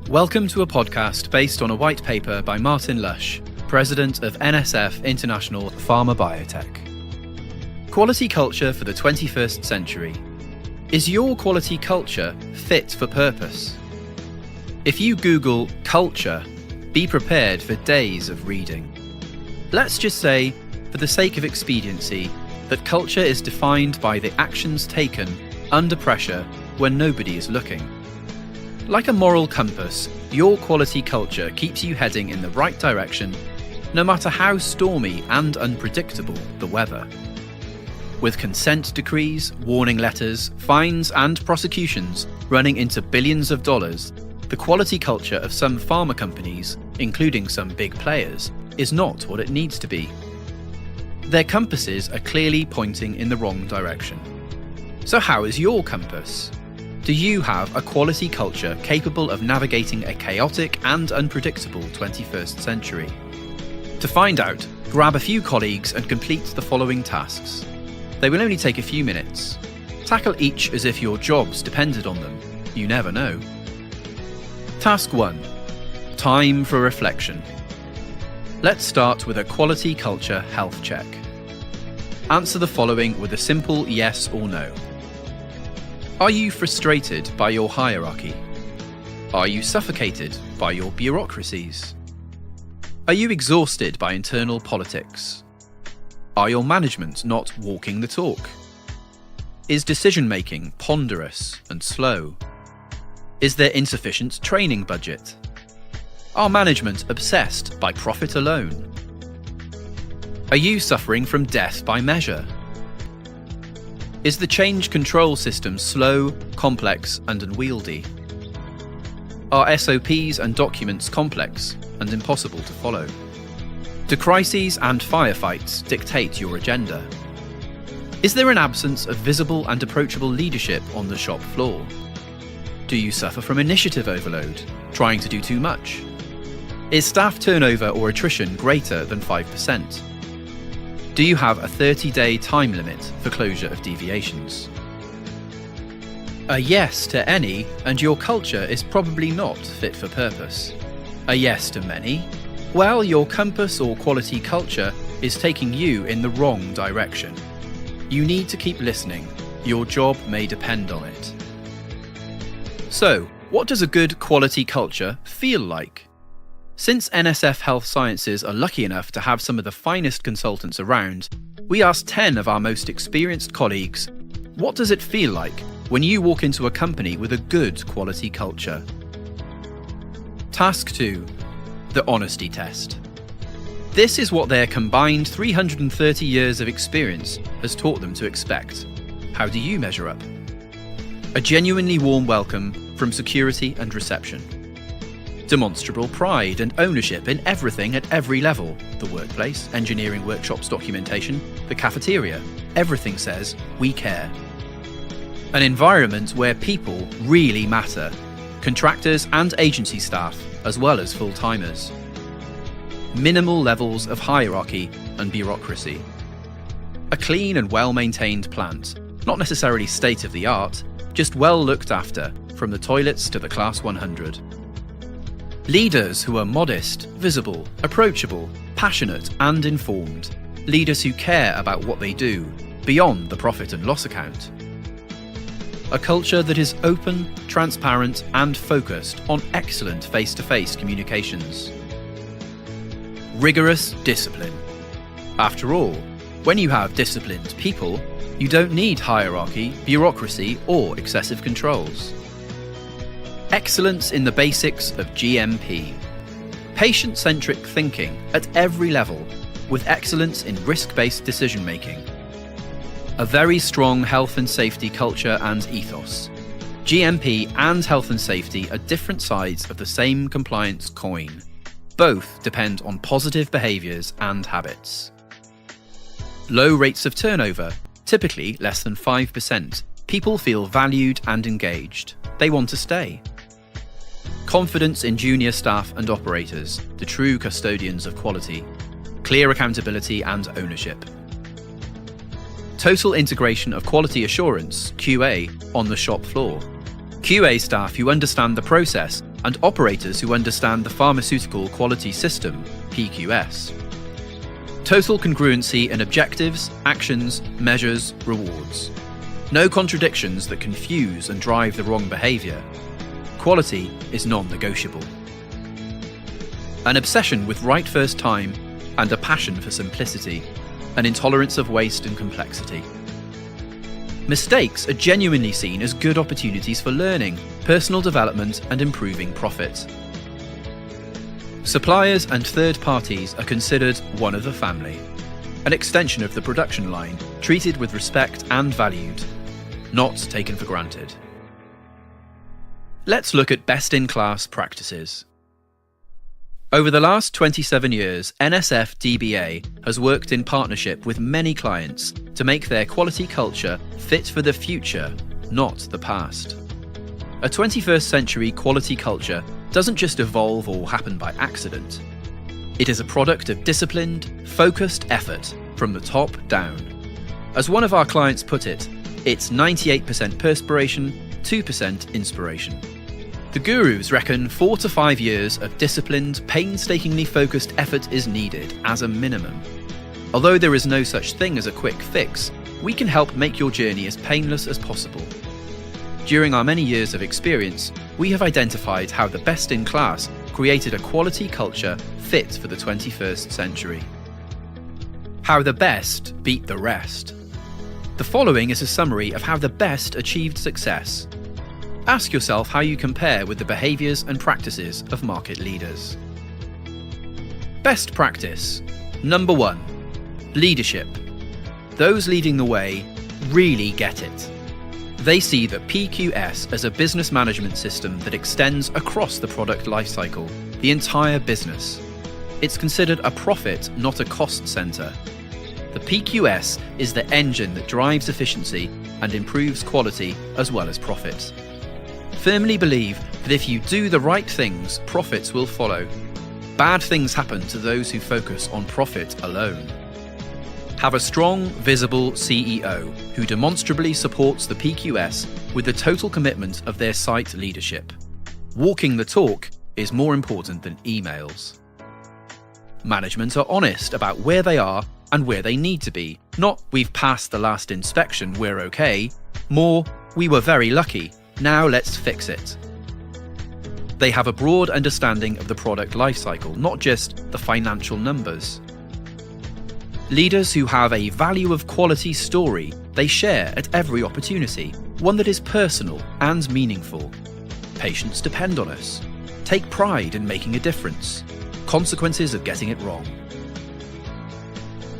Welcome to a podcast based on a white paper by Martin Lush, President of NSF International Pharma Biotech. Quality culture for the 21st century. Is your quality culture fit for purpose? If you Google culture, be prepared for days of reading. Let's just say, for the sake of expediency, that culture is defined by the actions taken under pressure when nobody is looking. Like a moral compass, your quality culture keeps you heading in the right direction, no matter how stormy and unpredictable the weather. With consent decrees, warning letters, fines and prosecutions running into billions of dollars, the quality culture of some pharma companies, including some big players, is not what it needs to be. Their compasses are clearly pointing in the wrong direction. So how is your compass? Do you have a quality culture capable of navigating a chaotic and unpredictable 21st century? To find out, grab a few colleagues and complete the following tasks. They will only take a few minutes. Tackle each as if your jobs depended on them. You never know. Task 1. Time for reflection. Let's start with a quality culture health check. Answer the following with a simple yes or no. Are you frustrated by your hierarchy? Are you suffocated by your bureaucracies? Are you exhausted by internal politics? Are your management not walking the talk? Is decision-making ponderous and slow? Is there insufficient training budget? Are management obsessed by profit alone? Are you suffering from death by measure? Is the change control system slow, complex and unwieldy? Are SOPs and documents complex and impossible to follow? Do crises and firefights dictate your agenda? Is there an absence of visible and approachable leadership on the shop floor? Do you suffer from initiative overload, trying to do too much? Is staff turnover or attrition greater than 5%? Do you have a 30-day time limit for closure of deviations? A yes to any, and your culture is probably not fit for purpose. A yes to many? Well, your compass or quality culture is taking you in the wrong direction. You need to keep listening. Your job may depend on it. So, what does a good quality culture feel like? Since NSF Health Sciences are lucky enough to have some of the finest consultants around, we asked 10 of our most experienced colleagues, what does it feel like when you walk into a company with a good quality culture? Task 2. The honesty test. This is what their combined 330 years of experience has taught them to expect. How do you measure up? A genuinely warm welcome from security and reception. Demonstrable pride and ownership in everything at every level. The workplace, engineering workshops, documentation, the cafeteria. Everything says, we care. An environment where people really matter. Contractors and agency staff, as well as full-timers. Minimal levels of hierarchy and bureaucracy. A clean and well-maintained plant. Not necessarily state-of-the-art, just well looked after, from the toilets to the Class 100. Leaders who are modest, visible, approachable, passionate and informed. Leaders who care about what they do, beyond the profit and loss account. A culture that is open, transparent and focused on excellent face-to-face communications. Rigorous discipline. After all, when you have disciplined people, you don't need hierarchy, bureaucracy or excessive controls. Excellence in the basics of GMP. Patient-centric thinking at every level, with excellence in risk-based decision-making. A very strong health and safety culture and ethos. GMP and health and safety are different sides of the same compliance coin. Both depend on positive behaviours and habits. Low rates of turnover, typically less than 5%. People feel valued and engaged. They want to stay. Confidence in junior staff and operators, the true custodians of quality. Clear accountability and ownership. Total integration of quality assurance, QA, on the shop floor. QA staff who understand the process and operators who understand the pharmaceutical quality system, PQS. Total congruency in objectives, actions, measures, rewards. No contradictions that confuse and drive the wrong behaviour. Quality is non-negotiable. An obsession with right first time and a passion for simplicity, an intolerance of waste and complexity. Mistakes are genuinely seen as good opportunities for learning, personal development and improving profit. Suppliers and third parties are considered one of the family, an extension of the production line, treated with respect and valued, not taken for granted. Let's look at best-in-class practices. Over the last 27 years, NSF DBA has worked in partnership with many clients to make their quality culture fit for the future, not the past. A 21st century quality culture doesn't just evolve or happen by accident. It is a product of disciplined, focused effort from the top down. As one of our clients put it, it's 98% perspiration, 2% inspiration. The gurus reckon 4 to 5 years of disciplined, painstakingly focused effort is needed as a minimum. Although there is no such thing as a quick fix, we can help make your journey as painless as possible. During our many years of experience, we have identified how the best in class created a quality culture fit for the 21st century. How the best beat the rest. The following is a summary of how the best achieved success. Ask yourself how you compare with the behaviours and practices of market leaders. Best practice. Number 1. Leadership. Those leading the way really get it. They see the PQS as a business management system that extends across the product lifecycle, the entire business. It's considered a profit, not a cost centre. The PQS is the engine that drives efficiency and improves quality as well as profit. Firmly believe that if you do the right things, profits will follow. Bad things happen to those who focus on profit alone. Have a strong, visible CEO who demonstrably supports the PQS with the total commitment of their site leadership. Walking the talk is more important than emails. Management are honest about where they are and where they need to be. Not, we've passed the last inspection, we're okay. More, we were very lucky. Now let's fix it. They have a broad understanding of the product lifecycle, not just the financial numbers. Leaders who have a value of quality story they share at every opportunity, one that is personal and meaningful. Patients depend on us. Take pride in making a difference. Consequences of getting it wrong.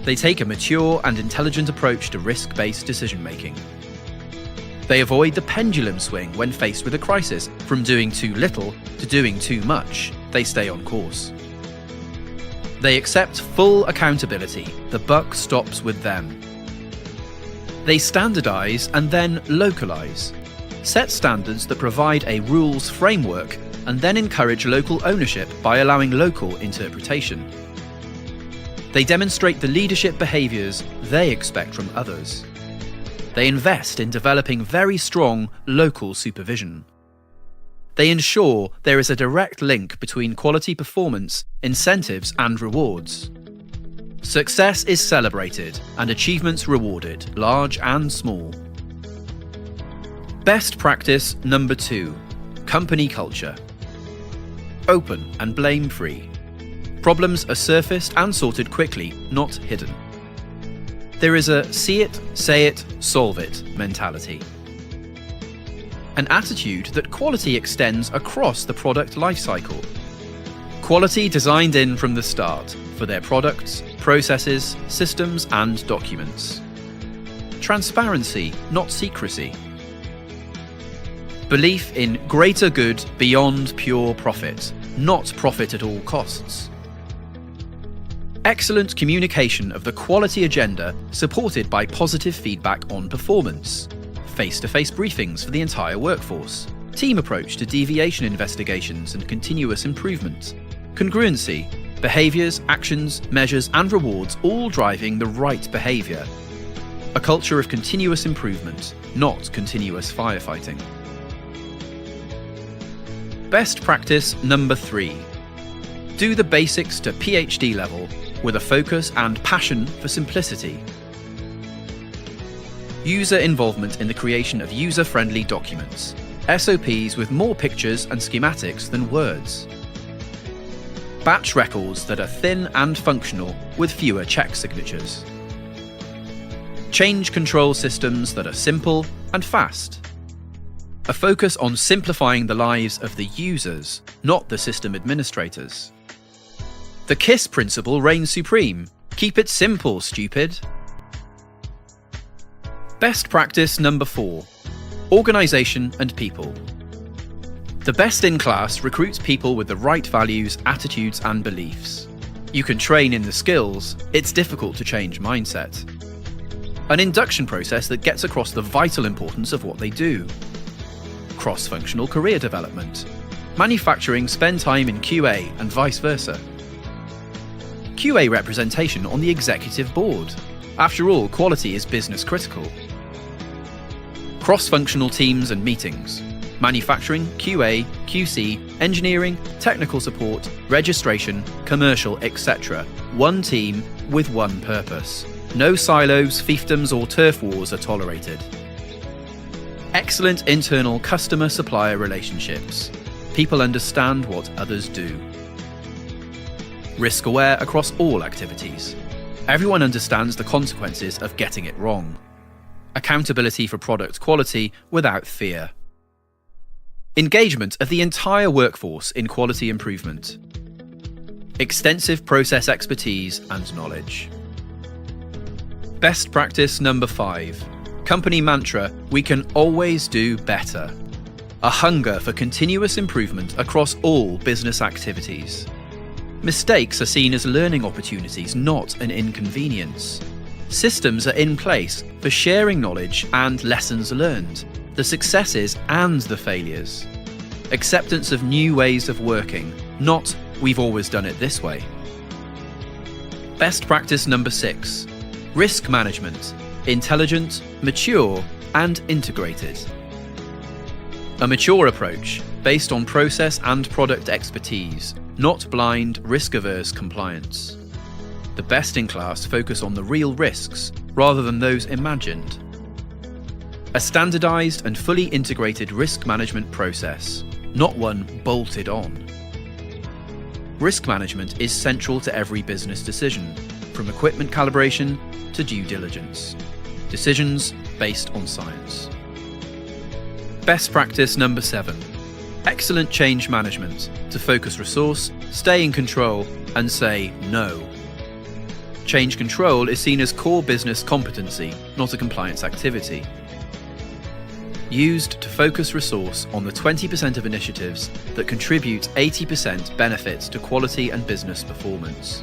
They take a mature and intelligent approach to risk-based decision-making. They avoid the pendulum swing when faced with a crisis, from doing too little to doing too much. They stay on course. They accept full accountability. The buck stops with them. They standardize and then localize. Set standards that provide a rules framework and then encourage local ownership by allowing local interpretation. They demonstrate the leadership behaviors they expect from others. They invest in developing very strong local supervision. They ensure there is a direct link between quality performance, incentives and rewards. Success is celebrated and achievements rewarded, large and small. Best practice number 2, company culture. Open and blame-free. Problems are surfaced and sorted quickly, not hidden. There is a see it, say it, solve it mentality. An attitude that quality extends across the product lifecycle. Quality designed in from the start for their products, processes, systems and documents. Transparency, not secrecy. Belief in greater good beyond pure profit, not profit at all costs. Excellent communication of the quality agenda supported by positive feedback on performance. Face-to-face briefings for the entire workforce. Team approach to deviation investigations and continuous improvement. Congruency, behaviours, actions, measures and rewards all driving the right behaviour. A culture of continuous improvement, not continuous firefighting. Best practice number 3. Do the basics to PhD level with a focus and passion for simplicity. User involvement in the creation of user-friendly documents, SOPs with more pictures and schematics than words. Batch records that are thin and functional with fewer check signatures. Change control systems that are simple and fast. A focus on simplifying the lives of the users, not the system administrators. The KISS principle reigns supreme. Keep it simple, stupid. Best practice number 4. Organisation and people. The best in class recruits people with the right values, attitudes and beliefs. You can train in the skills, it's difficult to change mindset. An induction process that gets across the vital importance of what they do. Cross-functional career development. Manufacturing spend time in QA and vice versa. QA representation on the executive board. After all, quality is business critical. Cross-functional teams and meetings. Manufacturing, QA, QC, engineering, technical support, registration, commercial, etc. One team with one purpose. No silos, fiefdoms or turf wars are tolerated. Excellent internal customer-supplier relationships. People understand what others do. Risk-aware across all activities. Everyone understands the consequences of getting it wrong. Accountability for product quality without fear. Engagement of the entire workforce in quality improvement. Extensive process expertise and knowledge. Best practice number 5. Company mantra, we can always do better. A hunger for continuous improvement across all business activities. Mistakes are seen as learning opportunities, not an inconvenience. Systems are in place for sharing knowledge and lessons learned, the successes and the failures. Acceptance of new ways of working, not we've always done it this way. Best practice number 6. Risk management, intelligent, mature and integrated. A mature approach based on process and product expertise, not blind, risk-averse compliance. The best in class focus on the real risks rather than those imagined. A standardized and fully integrated risk management process, not one bolted on. Risk management is central to every business decision, from equipment calibration to due diligence. Decisions based on science. Best practice number 7. Excellent change management to focus resource, stay in control, and say no. Change control is seen as core business competency, not a compliance activity. Used to focus resource on the 20% of initiatives that contribute 80% benefits to quality and business performance.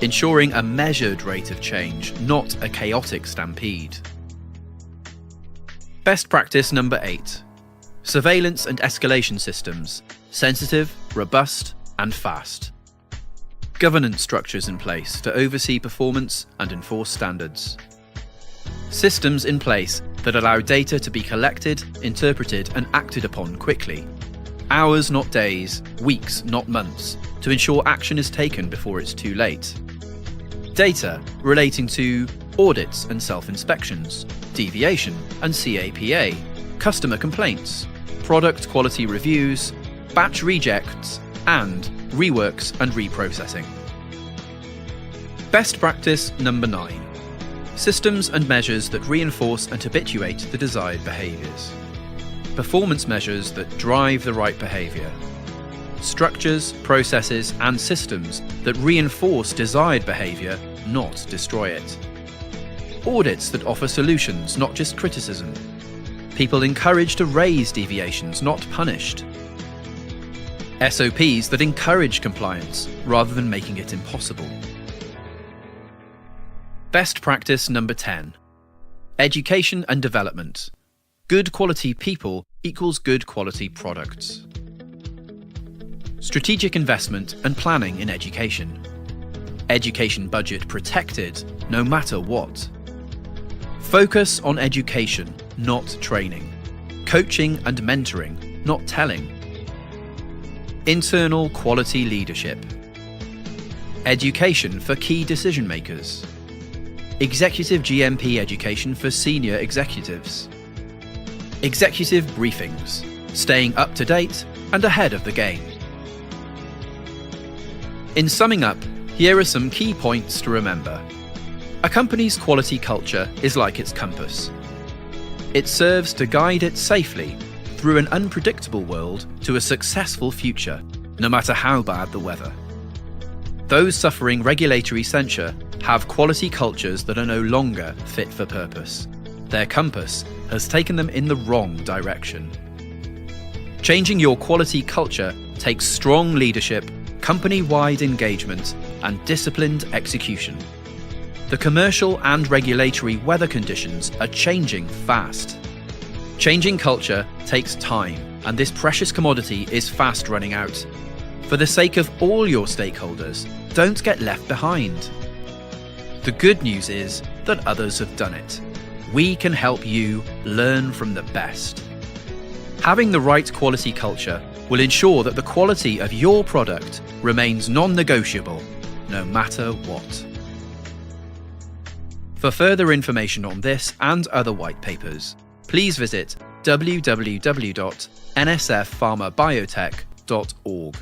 Ensuring a measured rate of change, not a chaotic stampede. Best practice number 8. Surveillance and escalation systems, sensitive, robust, and fast. Governance structures in place to oversee performance and enforce standards. Systems in place that allow data to be collected, interpreted, and acted upon quickly. Hours, not days, weeks, not months, to ensure action is taken before it's too late. Data relating to audits and self-inspections, deviation and CAPA, customer complaints, product quality reviews, batch rejects, and reworks and reprocessing. Best practice number 9. Systems and measures that reinforce and habituate the desired behaviours. Performance measures that drive the right behaviour. Structures, processes, and systems that reinforce desired behaviour, not destroy it. Audits that offer solutions, not just criticism. People encouraged to raise deviations, not punished. SOPs that encourage compliance rather than making it impossible. Best practice number 10. Education and development. Good quality people equals good quality products. Strategic investment and planning in education. Education budget protected, no matter what. Focus on education, not training. Coaching and mentoring, not telling. internal quality leadership, education for key decision makers, executive GMP education for senior executives, executive briefings, staying up to date and ahead of the game. In summing up, here are some key points to remember. A company's quality culture is like its compass. It serves to guide it safely through an unpredictable world to a successful future, no matter how bad the weather. Those suffering regulatory censure have quality cultures that are no longer fit for purpose. Their compass has taken them in the wrong direction. Changing your quality culture takes strong leadership, company-wide engagement, and disciplined execution. The commercial and regulatory weather conditions are changing fast. Changing culture takes time, and this precious commodity is fast running out. For the sake of all your stakeholders, don't get left behind. The good news is that others have done it. We can help you learn from the best. Having the right quality culture will ensure that the quality of your product remains non-negotiable, no matter what. For further information on this and other white papers, please visit www.nsfpharmabiotech.org.